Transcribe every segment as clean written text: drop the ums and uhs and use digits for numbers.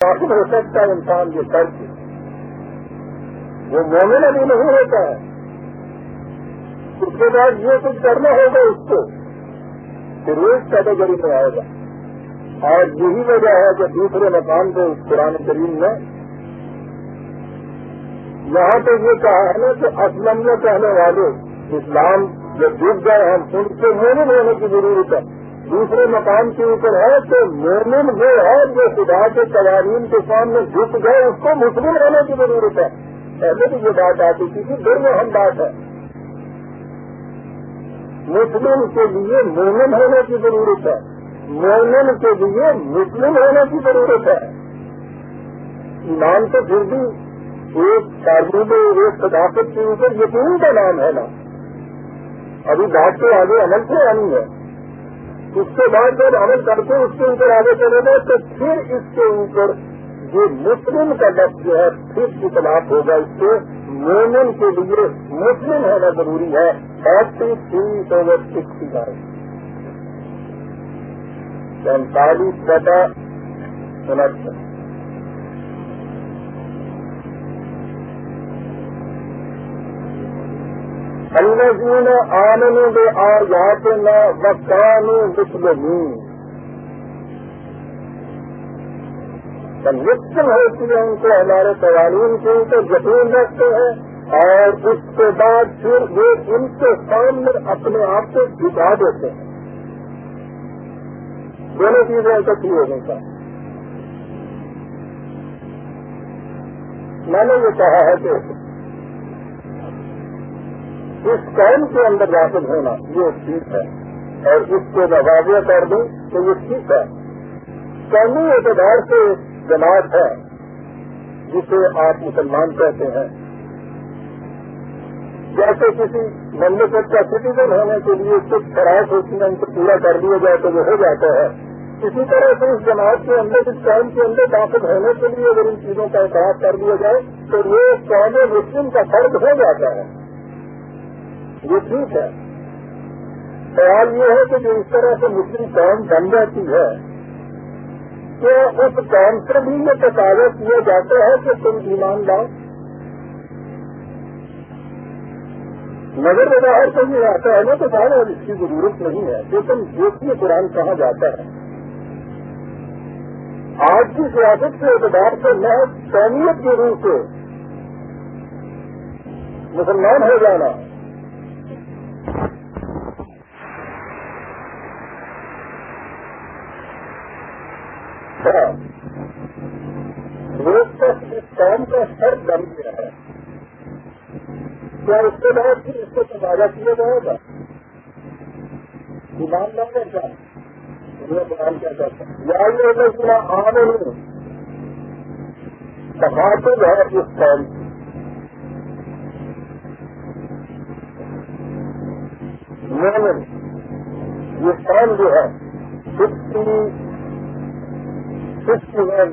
داخل ہو سکتا ہے انسان یہ کر کے، وہ مومن ابھی نہیں ہوتا ہے. اس کے بعد یہ کچھ کرنا ہوگا اس کو، پھر وہ اس کیٹیگری میں آئے گا. اور یہی وجہ ہے کہ دوسرے مقام پہ اس قرآن کریم میں یہاں تو یہ کہا ہے نا کہ اسلم میں کہنے والے اسلام جب ڈوب گئے ہم ان سے مومن ہونے کی ضرورت ہے. دوسرے مقام کے اوپر ہے تو مومن وہ ہے جو خدا کے قوانین کے سامنے جھک گئے، اس کو مسلم ہونے کی ضرورت ہے. پہلے بھی یہ بات آتی تھی کہ دونوں اہم بات ہے. مسلم کے لیے مومن ہونے کی ضرورت ہے، مومن کے لیے مسلم ہونے کی ضرورت ہے. ایمان تو پھر بھی ایک تعلیم ایک صداقت کے اوپر یقین کا نام ہے نا. ابھی بات تو آگے عمل سے آنی ہے. اس کے بعد جب عمل کر کے اس کے اوپر آگے چلے گا تو پھر اس کے اوپر یہ مسلم کا لفظ جو ہے پھر اطلاق ہوگا. اس سے مومن کے لیے مسلم ہونا ضروری ہے. 43/69 45/69 الذین آمنوا بآیاتنا وکانوا مسلمین. مسلم ہوتی ہے ان کو ہمارے قوانین کے اوپر یقین رکھتے ہیں اور اس کے بعد پھر وہ ان کے سامنے اپنے آپ کو جھکا دیتے ہیں. دونوں چیزیں اکٹھی ہو گئی. میں نے یہ کہا ہے کہ اس قوم کے اندر داخل ہونا یہ ٹھیک ہے اور اس کو میں واضح کر دوں تو یہ ٹھیک ہے. قومی اعتبار سے جماعت ہے جسے آپ مسلمان کہتے ہیں. جیسے کسی مملکت کا سٹیزن ہونے کے لیے کچھ شرائط ہوتی ہیں ان کو پورا کر دیا جائے تو وہ ہو جاتا ہے. اسی طرح سے اس جماعت کے اندر اس قوم کے اندر داخل ہونے کے لیے اگر ان چیزوں کا احتراف کر دیا جائے تو یہ قوم مسلم کا فرق ہو جاتا ہے. یہ ٹھیک ہے. سوال یہ ہے کہ جو اس طرح سے مسلم قوم بن جاتی ہے کہ اس قوم سے بھی یہ تقاضا کیا جاتا ہے کہ تم ایمان لاؤ. نظر باہر سے یہ آتا ہے نا تو سارے اس کی ضرورت نہیں ہے. لیکن دیکھیے قرآن کہاں جاتا ہے. آج کی سیاست کے اعتبار سے محض قومیت کے روح سے مسلمان ہو جانا وہ تک اس قوم کا سر بن گیا ہے. کیا اس کے بعد پھر اس کو تبادلہ کیا جائے گا؟ ایمان نہ کرتا یہ بیان کیا کرتا یا یہ پورا عام مخاطب ہے اس قوم کی. مومن یہ قوم جو ہے 61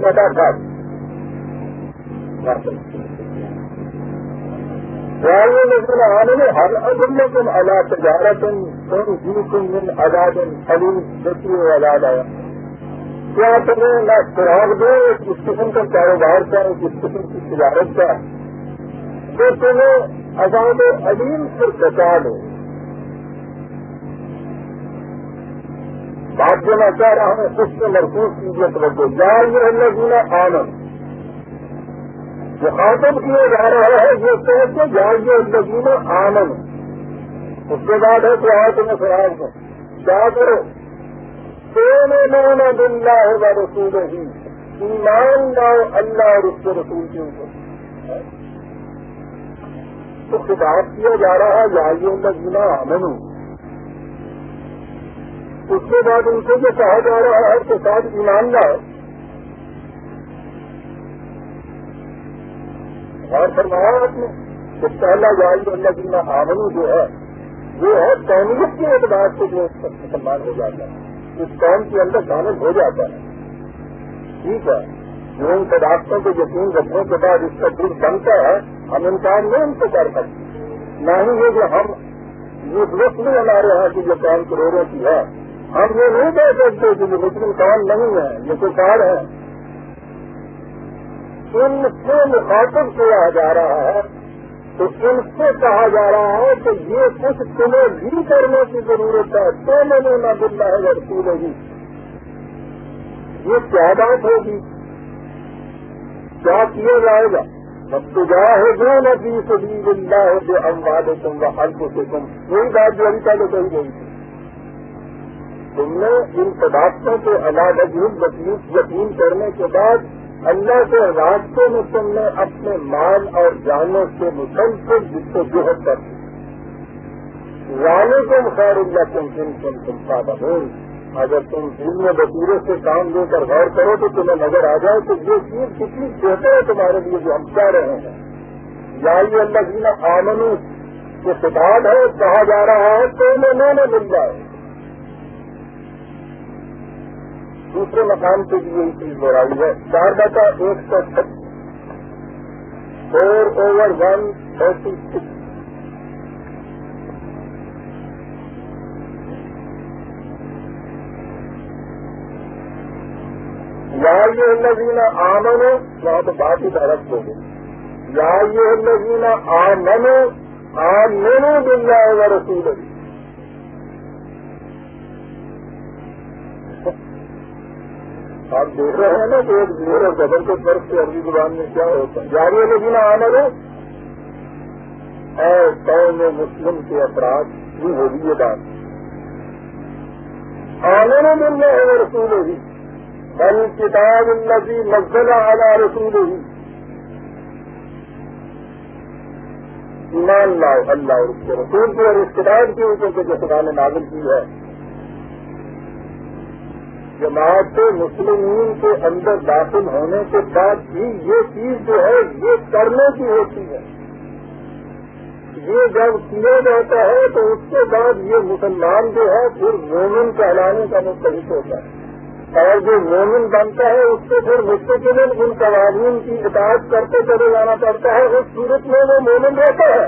مدہ تھا. لیکن آنے میں ہر عدم تم اللہ تجارت تم جی تم من آزاد خلیم دیکھیے آزاد آیا. کیا تمہیں نہ سراغ دو اس قسم کا کاروبار کا اس قسم کی تجارت کا تو تمہیں آزاد علیم سے بچا دو. بات جو میں کہہ رہا ہوں اس سے مرکوز کیجیے توجہ. یہ اللہ جینا آنند مخاطب کیا جا رہا ہے یہ کہہ کے جائیے اللہ جینا آنند. اس کے بعد ہے کہ آج تمہیں سراغ دو کیا کرو تؤمنون باللہ و رسولہ ایمان لاؤ اللہ اور اس کے رسول کے اوپر. تو خطاب کیا جا رہا ہے جائیے اللہ جینا آمنو. اس کے بعد ان کو جو کہا جا رہا ہے کہ ساتھ ایمان لاؤ. اور فرمایا آپ نے کہ پہلا جائز اللہ جینا آمنو جو ہے وہ ہے قومیت کے اعتبار سے جو مسلمان ہو جاتا ہے اس قوم کے اندر شامل ہو جاتا ہے. ٹھیک ہے. جو ان صداقتوں کو یقین رکھنے کے بعد اس کا دل بنتا ہے ہم انسان نہیں ان سے کر سکتے. نہ ہی یہ جو ہم یہ درست نہیں بنا رہے ہیں کہ یہ قوم کروڑوں کی ہے ہم یہ نہیں کہہ سکتے کہ یہ مسلم کون نہیں ہے، یہ کفار ہے. ان سے مخاطب کیا جا رہا ہے تو ان سے کہا جا رہا ہے کہ یہ کچھ تمہیں بھی کرنے کی ضرورت ہے. تو میں نے نہ باللہ رسول ہی، یہ کیا بات ہوگی، کیا کیا جائے گا؟ تجاہدون فی سبیل اللہ باموالکم وانفسکم، یہی بات جو ابھی پہلے کہی گئی تھی. تم نے ان صداقتوں کو علیحدہ یقین کرنے کے بعد اللہ کے راستے میں تم نے اپنے مال اور جانوں سے مسلسل جس کو جہد کر دی. ذالکم خیر لکم ان کنتم تعلمون، اگر تم علم بصیرے سے کام لے کر غور کرو تو تمہیں نظر آ جائے کہ یہ چیز کتنی بہتر ہے تمہارے لیے جو ہم کہہ رہے ہیں. یا الذین آمنوا یہ خطاب ہے، کہا جا رہا ہے تو انہیں نہ مل جائے. دوسرے مقام پہ بھی یہی چیز دوہرائی ہے. 4/136 4/136. یا الذین آمنوا، وہاں تو بات ہی درست ہو گئی. یا الذین آمنوا آمنوا باللہ ورسولہ. آپ دیکھ رہے ہیں نا کہ ایک زیر اور زبر کے فرق سے عربی زبان میں کیا ہوتا ہے. جاری الذین آمنوا، اے قوم مسلم کے افراد، یہ ہوگی یہ بات. آمنوا باللہ ورسولہ والکتاب الذی نزل علی رسولہ، ایمان لاؤ اللہ اور اس کے رسول کی اور اس کتاب کے اوپر جو خدا نے نازل کی ہے. جماعت مسلمین کے اندر داخل ہونے کے بعد بھی یہ چیز جو ہے یہ کرنے کی ہوتی ہے. یہ جب کیا جاتا ہے تو اس کے بعد یہ مسلمان جو ہے پھر مومن کہلانے کا مستحق ہوتا ہے، اور جو مومن بنتا ہے اس کو پھر مستقل ان قوانین کی اطاعت کرتے چلے جانا پڑتا ہے. اس صورت میں وہ مومن رہتا ہے.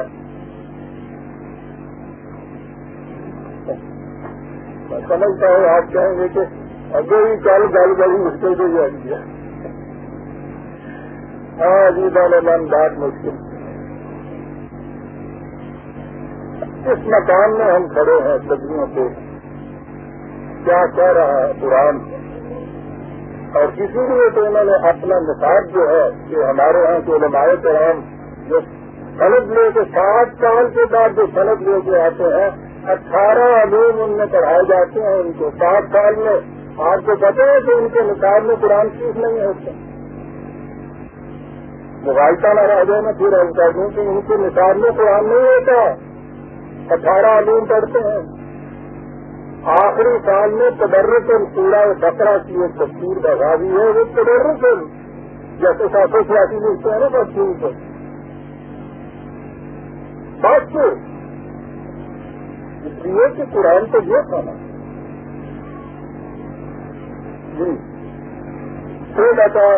میں سمجھتا ہوں آپ کہیں گے کہ اگر ہی کل گل بڑی مشکل سے جائے. ہاں جی من بات مشکل. اس مقام میں ہم کھڑے ہیں صدیوں سے، کیا کہہ رہا ہے قرآن، اور اسی لیے تو انہوں نے اپنا نصاب جو ہے کہ ہمارے یہاں کے علماء کرام جو سند لے کے 7 سال کے بعد جو سند لے کے آتے ہیں، 18 علوم ان میں پڑھائے جاتے ہیں. ان کو 7 سال میں آپ کو پتا ہے کہ ان کے نصاب میں قرآن شریف نہیں ہوتا. مغالطہ نہ رہ جائے نا پھر ہم کہہ دوں کہ ان کے نصاب میں قرآن نہیں ہوتا. 18 علوم پڑھتے ہیں. آخری سال میں تدرس سورہ بقرہ کی ایک تفسیر بغاوی ہے، وہ تدرس جیسے 786 لکھتے ہیں نا تفسیر کو. بس اس لیے کہ قرآن تو یہ تھا نا جی. 159.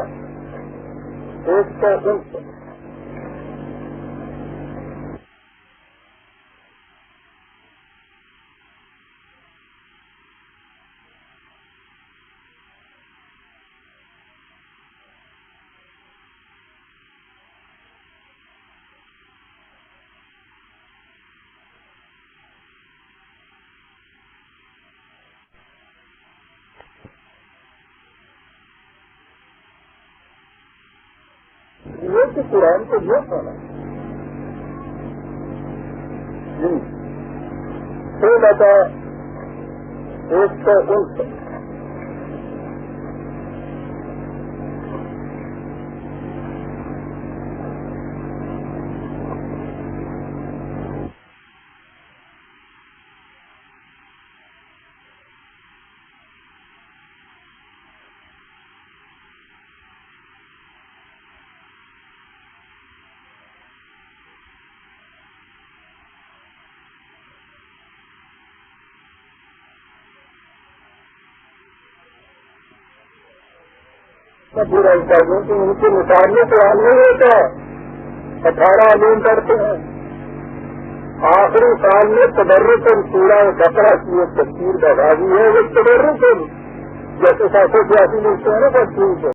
یہ قرآن کو یہ تھا نا جی. 159. پورا کہوں کہ ان کے نصاب میں قرآن نہیں ہوتا. 18 علوم پڑھتے ہیں. آخری سال میں تبرکن پورا کپڑا کی ایک تصویر بتا دی ہے، وہ تبرکن جیسے 782 ملتے ہیں نا بس ٹھیک ہے.